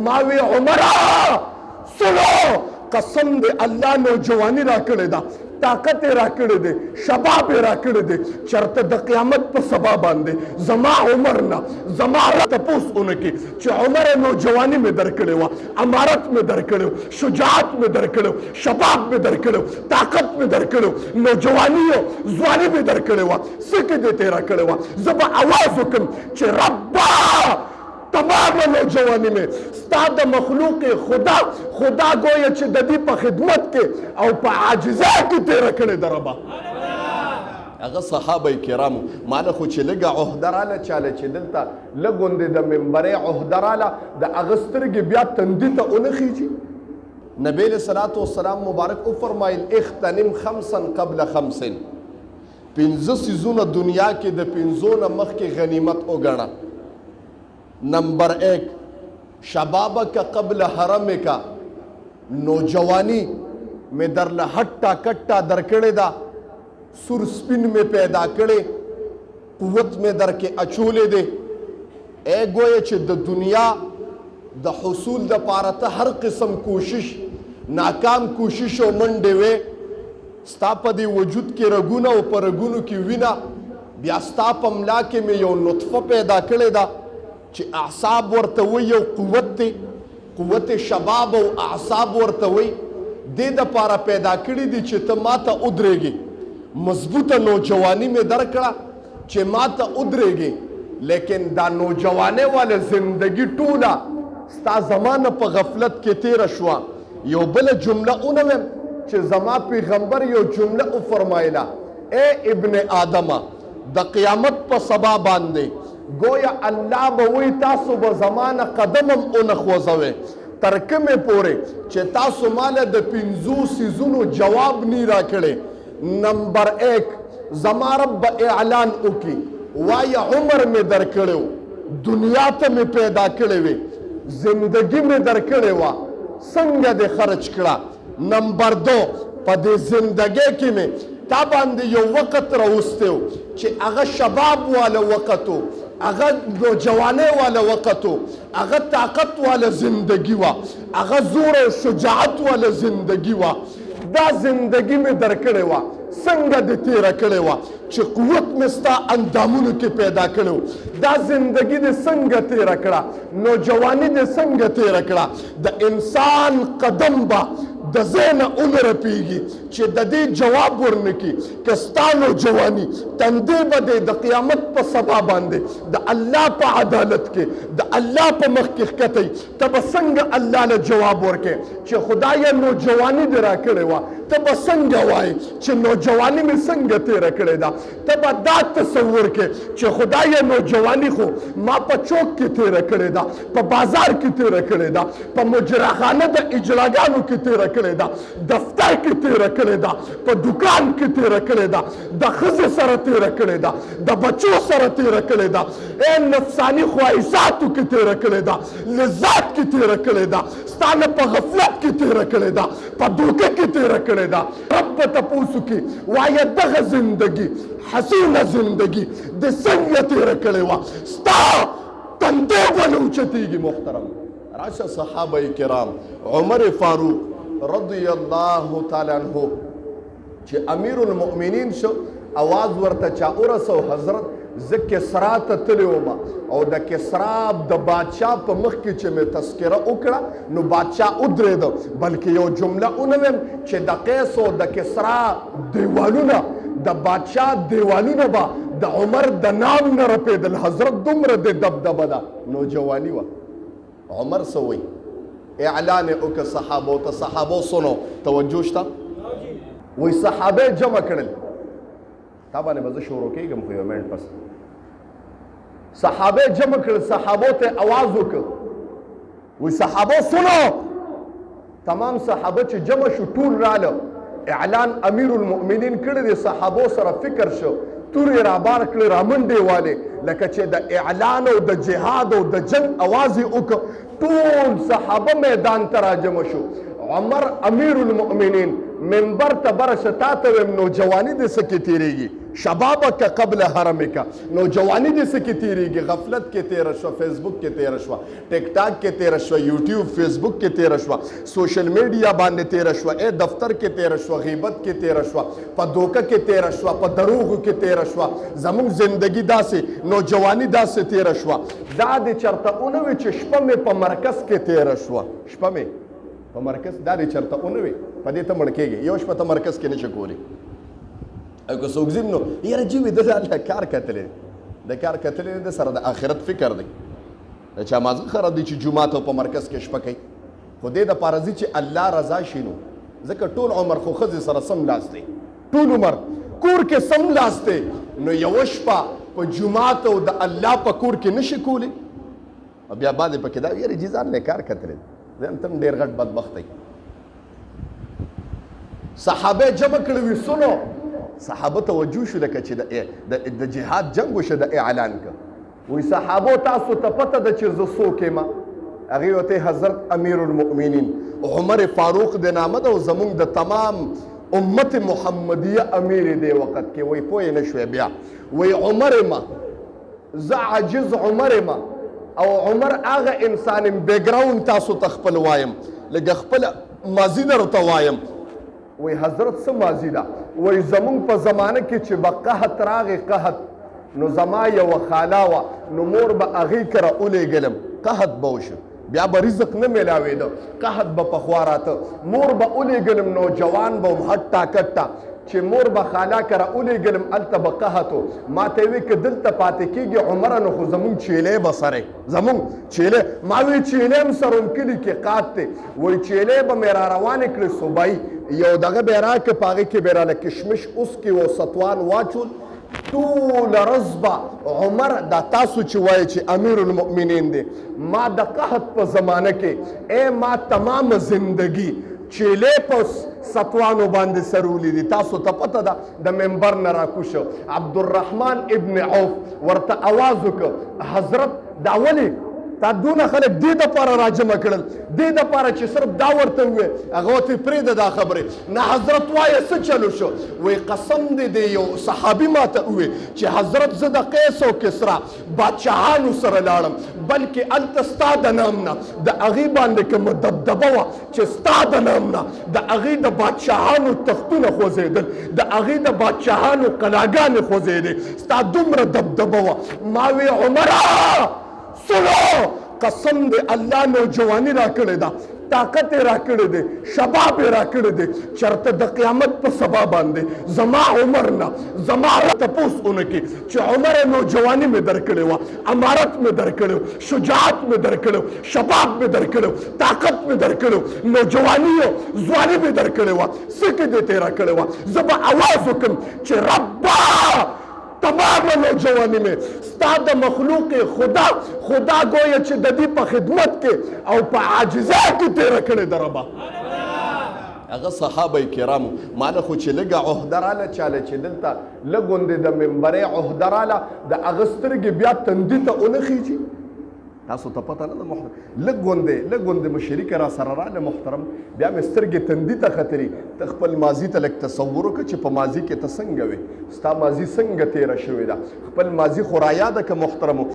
मावी उमरा सुनो कसम दे अल्लाह नौजवानी राकड़े दा ताकत राकड़े दे शबाब राकड़े दे चरत द क़यामत पर सबा बांधे जमा उमर ना जमा तपूस उनकी च उमर नौजवानी में दरकड़े हुआ अमारत में दरकड़े हो शुजात में दरकड़े हो शबाब में दरकड़े हो ताकत में दरकड़े हो नौजवानी हो ज़वानी में दरकड़े हुआ सिक दे तेरा कड़े हुआ जब आवाज हुक्म च रब्बा तमाम नौजवानी में स्ताद मखलूक खुदा खुदा गोया च ददी पर खिदमत के और पर आजिजा की तेरा कड़े दरबा هغه صحابه کرامو مال خو چې لګه عہدراله چاله چې دلته لګوندې د منبر عہدراله د اغسترګ بیا تندی ته اونخیږي نبی له صلوات و سلام مبارک او فرمایل اختنم خمسا قبل خمس پنځه سيزونه دنیا کې د پنځونه مخ کې غنیمت وګڼه نمبر 1 شبابک قبل حرمک نوجوانی میں در لہٹا کٹا در کڑے دا سر سپن میں پیدا کڑے قوت میں در کے اچولے دے اے گوئے چھ دا دنیا دا حصول دا پارتا ہر قسم کوشش ناکام کوشش و منڈے وے ستا پا دی وجود کے رگونا و پا رگونو کی وینا بیا ستا پا ملاکے میں یو نطفہ پیدا کڑے دا چھ اعصاب ورتوی یو قوت تے قوت شباب و اعصاب ورتوی دے دا پارا پیدا کڑی دی چھ تا ماتا ادرے گی مضبوط نوجوانی میں درکڑا چھ ماتا ادرے گی لیکن دا نوجوانے والے زندگی ٹولا ستا زمان پا غفلت کے تیر شوا یو بل جملہ اونویم چھ زمان پیغمبر یو جملہ او فرمائلا اے ابن آدمہ دا قیامت پا سبا باندے گویا اللہ بوئی تاسو با زمان قدمم اونخوزوے ترکم پورے چھ تاسو مالا دا پنزو سیزونو جواب نی را کڑے نمبر 1 زما رب اعلان اکی وایا عمر میں در کڑے ہو دنیا تا میں پیدا کڑے ہوئے زندگی میں در کڑے ہوا سنگ دے خرچ کڑا نمبر 2 پا دے زندگی کی میں تا باندے یو وقت روستے ہو چھے اگا شباب والا وقت ہو اگا نوجوانے والا وقت ہو اگا طاقت والا زندگی وا اگا زور و شجاعت والا زندگی وا دا زندگی میں درکڑے وا سنگا دے تیرا کڑے وا چھ قوت مستا اندامونو کے پیدا کڑے ہو دا زندگی دے سنگا تیرا کڑا نوجوانی دے سنگا تیرا کڑا دا انسان قدم با دا زین عمر پیگی چھ دا دی جواب ورنکی کستانو جوانی تندے با دے دا قیامت پا سبا باندے دا اللہ پا عدالت کے دا اللہ پا مخکخ کتی تب سنگ اللہ نے جواب ورکے چھ خدایا نوجوانی دے را کڑے وا تب سنگ وائی چھ نوجوانی میں سنگ تیرا کڑے دا تب دا تصور کے چھ خدایا نوجوانی خو ما پا چوک کی تیرا کڑے دا پا بازار کی تیرا کڑے دا پا مجرخانہ دا اجلاگانو کی تیرا کڑے دا دفتر کی تیرا کڑے دا پا دکان کی تیرا کڑے دا دا خز سر تیرا کڑے دا دا بچو سر تیرا کڑے دا اے نفسانی خواہشاتو کی تیرا کڑے دا لذات کی تیرا کڑے دا ستانا پا غفلت کی تیرا کڑے دا پا دوکے کی تیرا کڑے دا رب تپوسو کی وایا دغ زندگی حسین زندگی دے سنگ تیرا کڑے وا ستا تندے بلوچتی گی محترم راشا صحابہ کرام عمر فاروق رضی اللہ تعالی عنہ چھ امیر المؤمنین شو آواز ورطا چا ارسو حضرت ز کسرا تا تلیوما او دا کسرا دا بادشاہ پا مخ کی چھ میں تذکرہ اکڑا نو بادشاہ ادرے دا بلکہ یو جملہ انویم چھ دا قیس و دا کسرا دیوالونا دا بادشاہ دیوالونا با دا عمر دا نام نرپے دل حضرت دمر دے دب دب دا نوجوانی وا عمر سوئی اعلان اوک صحابو تا صحابو سنو توجوشتا وی صحابے جمع کرل تابانے بزا شروع کی گم کوئی منٹ پس صحابے جمع کرل صحابو تے آواز اوک وی صحابو سنو تمام صحابہ چھ جمع شو طول رالو اعلان امیر المؤمنین کردے صحابو سر فکر شو توری رابار کلی رامنڈے والے لکہ چھے دا اعلان و دا جہاد و دا جنگ آوازی اوک طول صحابہ میدان ترا جمع شو عمر امیر المؤمنین منبر تبرش تاتویم نوجوانی دے سکی تیرے گی شبابک قبل حرمک. نوجوانی دې څه کې تیریږي؟ غفلت کې تیره شوه، فیسبوک کې تیره شوه، ټیک ټاک کې تیره شوه، یوټیوب فیسبوک کې تیره شوه، سوشل میډیا باندې تیره شوه، دفتر کې تیره شوه، غیبت کې تیره شوه، په دوکه کې تیره شوه، په دروغو کې تیره شوه. زموږ زندگی داسې نوجوانی داسې تیره شوه. دا دې چرته اونه وي چې شپه مې په مرکز کې تیره شوه، شپه مې په مرکز، دا دې چرته اونه وي په دې ته مړ کېږي. یو شپه ته مرکز کې نشي کولی. او که څوک ځیم نو یاره جي وي د کار کتلی د کار کتلی د سره د آخرت فکر دی. د چا مازغه خراب دی چې جومات او په مرکز کې شپه کوي. خو دې دپاره ځي چې الله رضا شي. نو ځکه ټول عمر خو ښځې سره سم لاس دی، ټول عمر کور کې سم لاس دی. نو یوه شپه په جومات او د الله په کور کې نشي کولی. او بیا بعد پکې دا یاره جي ځان نه کار کتلی ځان تم ډېر غټ بدبخت دی. صحابه جمع کړي وي سنو صحابه توجه شو لکه چې د جهاد جنگ وشه د اعلان که وی صحابو تاسو ته پته ده چې زه څوک یم؟ هغې ورته حضرت امیر المؤمنین عمر فاروق د نامه ده او زمونږ د تمام امت محمدیه امیر دی وقت کې. وی پوه نه شوی بیا وی عمر ما زه عاجز عمر ما او عمر هغه انسان بیکګراوند تاسو ته خپل وایم لکه خپل ماضي درته وایم. وی حضرت څه ماضي ده؟ وی زمونږ په زمانه کې چې به قحط راغی قحط نو زما یوه خاله وه نو مور به هغې کره ولیږلم قحط به وشو بیا به رزق نه میلاوېده قحط به پخوا راته مور به ولیږلم نوجوان به وم هټه کټه چې مور به خاله کره ولیږلم هلته به قحط و ما ته یې وی که دلته پاتې کېږي عمره نو خو زمونږ چیلې به سره زمونږ چیلې ما وی چیلې هم سره هم کلي کې قات دی. وی چیلې به مې را روانې کړې صوبایي یو دغه به یې راکړه په هغې کې به یې راله کشمش اوسکي و ستوان واچول ټوله ورځ به عمر دا تاسو چې وایي چې امیر المؤمنین دی ما د قحط په زمانه کې ما تمام زندگی چیلې په ستوانو باندې سرولي دي. تاسو ته پته ده د منبر نه راکوشو عبدالرحمن ابن عوف ورته اواز وکړ حضرت دا ولې تا دونه خلک دې دپاره راجمع کړل دې دپاره چې صرف دا ورته ووایې هغه ورته پرېږده دا خبرې نه حضرت وایه څه چلو شو؟ وایي قسم دې د یو صحابي ماته ووایي چې حضرت زه د قیس او کسرا بادشاهانو سره لاړم بلکې هلته ستا د نام نه د هغې باندې کومه دبدبه وه چې ستا د نام نه د هغې د بادشاهانو تختونه خوځېدل د هغې د بادشاهانو قلاګانې خوځېدې ستا دومره دبدبه وه. ما وی عمره سنو قسم دے اللہ نوجوانی را کړې ده طاقت را کړې ده شباب را کړې ده چرته د قیامت په سبا باندې زما عمر نه زما تپوس اونکي چې عمر نوجوانی مې در کړې وه امارت مې در کړو شجاعت مې در کړو شباب مې در کړو طاقت مې در کړو نوجوانی او ځواني مې در کړې وه څه کې دې تېره کړې وه زه به اواز وکړم چې ربا تمام نوجوانی میں ستا د مخلوق خدا گویا چې د دې په خدمت کې او په عاجزۍ کې تېره کړې ده ربه. هغه صحابه کرامو ماله خو چې لږه عهده راله چاله چې دلته لږ غوندې د منبرۍ عهده راله د هغه سترګې بیا تندي ته ونه خیجي. تاسو ته پته نه ده محترم لږ غوندې مشرک را سره راله محترم بیا مې سترګې تندي ته ختري ته خپل ماضي ته لږ تصور وکړه چې په ماضي کې ته څنګه وې ستا ماضي څنګه تېره شوې ده خپل ماضي خو را یاده که محترمو